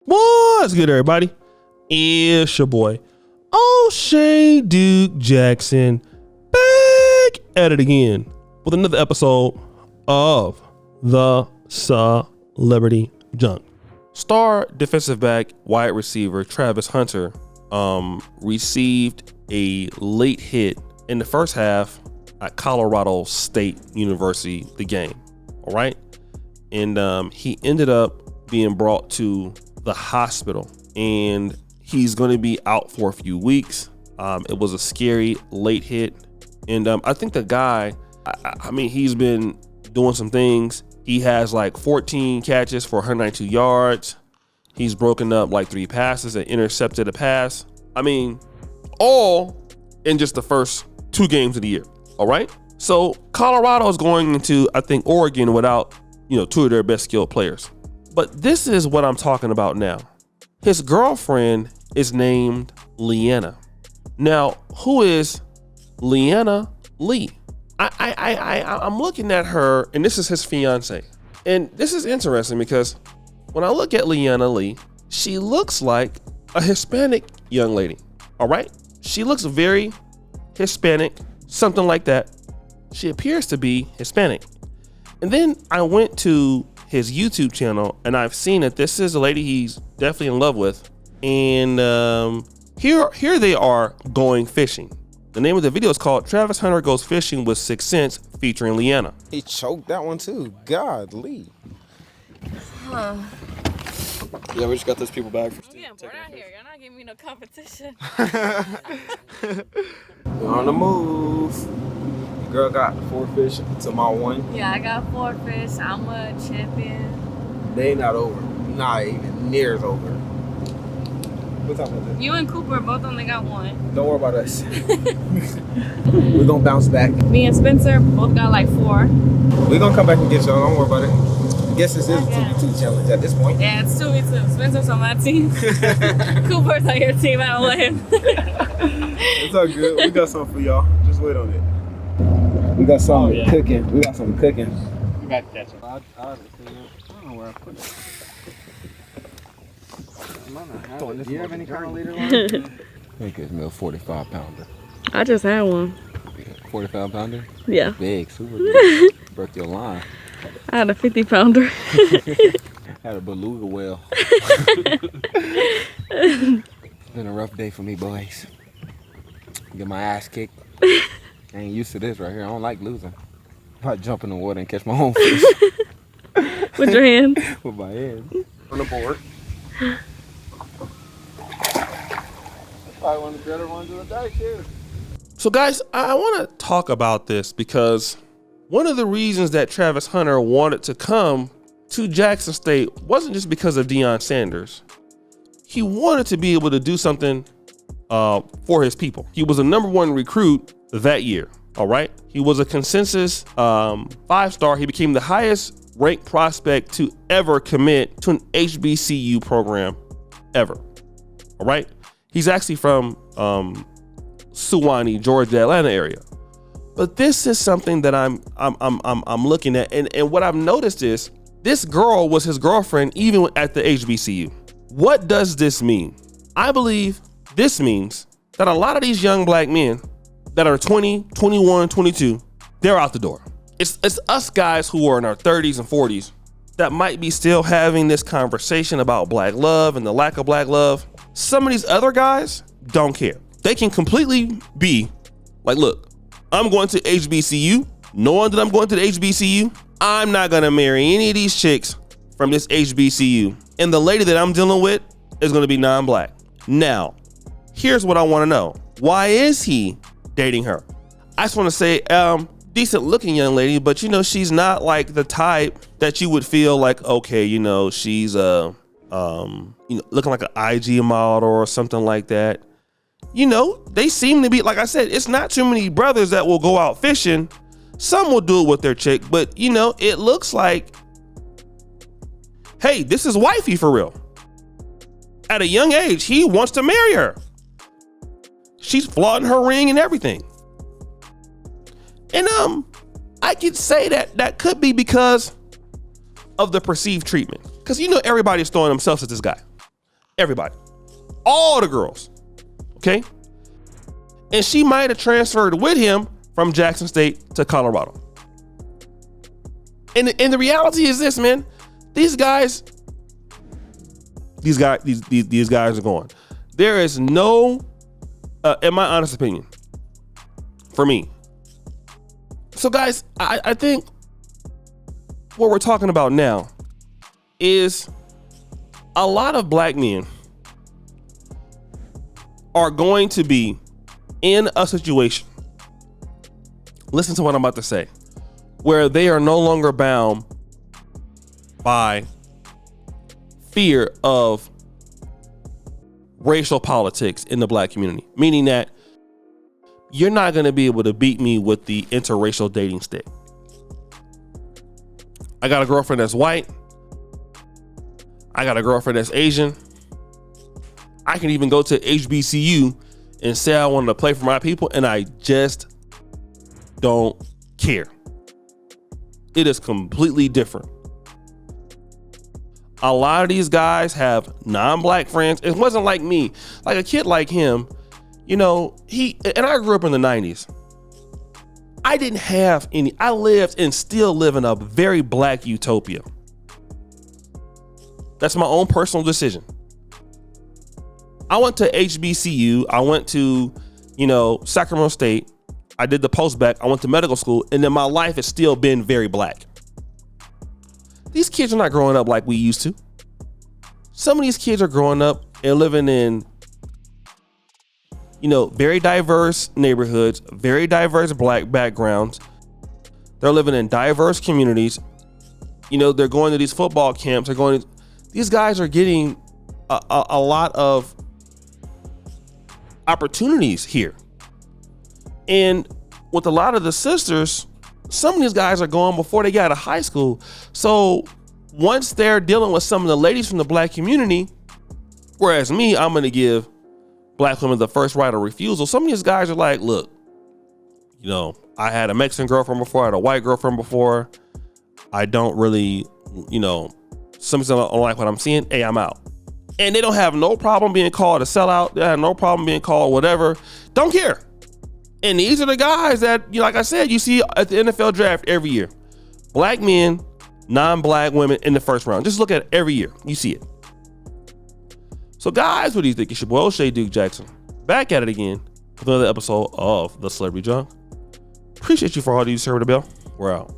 What's good, everybody? It's your boy, O'Shea Duke Jackson, back at it again with another episode of the Celebrity Junk. Star defensive back, wide receiver Travis Hunter received a late hit in the first half at Colorado State University, the game. All right. And he ended up being brought to the hospital, and he's going to be out for a few weeks. It was a scary late hit. And I think the guy, I mean, he's been doing some things. He has like 14 catches for 192 yards. He's broken up like 3 passes and intercepted a pass. I mean, all in just the first 2 games of the year. All right. So Colorado is going into, I think, Oregon without, 2 of their best skilled players. But this is what I'm talking about now. His girlfriend is named Leanna. Now, who is Leanna Lee? I'm looking at her, and this is his fiance. And this is interesting because when I look at Leanna Lee, she looks like a Hispanic young lady. All right? She looks very Hispanic, something like that. She appears to be Hispanic. And then I went to his YouTube channel, and I've seen that this is a lady he's definitely in love with. And here they are going fishing. The name of the video is called Travis Hunter Goes Fishing with Sixth Sense, featuring Leanna. He choked that one too. Godly. Huh. Yeah, we just got those people back. I'm getting bored out here. You're not giving me no competition. We're on the move. Girl got 4 fish to my 1. Yeah, I got 4 fish. I'm a champion. They not over. Not even near as over. What time is it? You and Cooper both only got 1. Don't worry about us. We're gonna bounce back. Me and Spencer both got like 4. We're gonna come back and get y'all. Don't worry about it. I guess this is a 2v2 challenge at this point. Yeah, it's 2v2. Spencer's on my team. Cooper's on your team. I don't let him. It's all good. We got something for y'all. Just wait on it. We got something cooking. We got something cooking. We got that. I don't know where I put it. Do you have any kind of leader line? I think it's me a 45 pounder. I just had one. 45 pounder? Yeah. Big, super big. Broke your line. I had a 50 pounder. Had a beluga whale. It's been a rough day for me, boys. Get my ass kicked. I ain't used to this right here. I don't like losing. I jump in the water and catch my own fish. With your hand? With my hand. On the board. Probably one of the better ones in the dice here. So guys, I want to talk about this because one of the reasons that Travis Hunter wanted to come to Jackson State wasn't just because of Deion Sanders. He wanted to be able to do something for his people. He was a #1 recruit that year. All right. He was a consensus 5-star. He became the highest ranked prospect to ever commit to an HBCU program ever. All right. He's actually from Suwanee, Georgia, Atlanta area. But this is something that I'm looking at, and what I've noticed is this girl was his girlfriend even at the HBCU. What does this mean? I believe this means that a lot of these young black men that are 20, 21, 22, they're out the door. It's us guys who are in our 30s and 40s that might be still having this conversation about black love and the lack of black love. Some of these other guys don't care. They can completely be like, look, I'm going to HBCU. Knowing that I'm going to the HBCU, I'm not going to marry any of these chicks from this HBCU. And the lady that I'm dealing with is going to be non-black. Now, here's what I want to know. Why is he dating her? I just want to say, decent looking young lady, but she's not like the type that you would feel like, okay, she's looking like an IG model or something like that. They seem to be, like I said, it's not too many brothers that will go out fishing. Some will do it with their chick, but it looks like, hey, this is wifey for real. At a young age, he wants to marry her. She's flaunting her ring and everything. And I could say that could be because of the perceived treatment. Because everybody's throwing themselves at this guy. Everybody. All the girls. Okay? And she might have transferred with him from Jackson State to Colorado. And the reality is this, man. These guys are going. There is no, in my honest opinion, for me. So guys, I think what we're talking about now is a lot of black men are going to be in a situation, listen to what I'm about to say, where they are no longer bound by fear of racial politics in the black community. Meaning that you're not going to be able to beat me with the interracial dating stick. I got a girlfriend that's white. I got a girlfriend that's Asian. I can even go to HBCU and say I wanted to play for my people, and I just don't care. It is completely different. A lot of these guys have non-black friends. It wasn't like me. Like a kid like him, you know, and I grew up in the 90s. I didn't have any. I lived and still live in a very black utopia. That's my own personal decision. I went to HBCU. I went to, Sacramento State. I did the post-bac. I went to medical school. And then my life has still been very black. These kids are not growing up like we used to. Some of these kids are growing up and living in, very diverse neighborhoods, very diverse black backgrounds. They're living in diverse communities. They're going to these football camps. These guys are getting a lot of opportunities here. And with a lot of the sisters, some of these guys are going before they got out of high school. So once they're dealing with some of the ladies from the black community, whereas me, I'm going to give black women the first right of refusal. Some of these guys are like, look, I had a Mexican girlfriend before, I had a white girlfriend before. I don't really, some don't like what I'm seeing. Hey, I'm out. And they don't have no problem being called a sellout. They have no problem being called whatever. Don't care. And these are the guys that, like I said, you see at the NFL draft every year. Black men, non-black women in the first round. Just look at it every year. You see it. So guys, what do you think? It's your boy O'Shea Duke Jackson. Back at it again with another episode of The Celebrity Junk. Appreciate you for all of you serving the bell. We're out.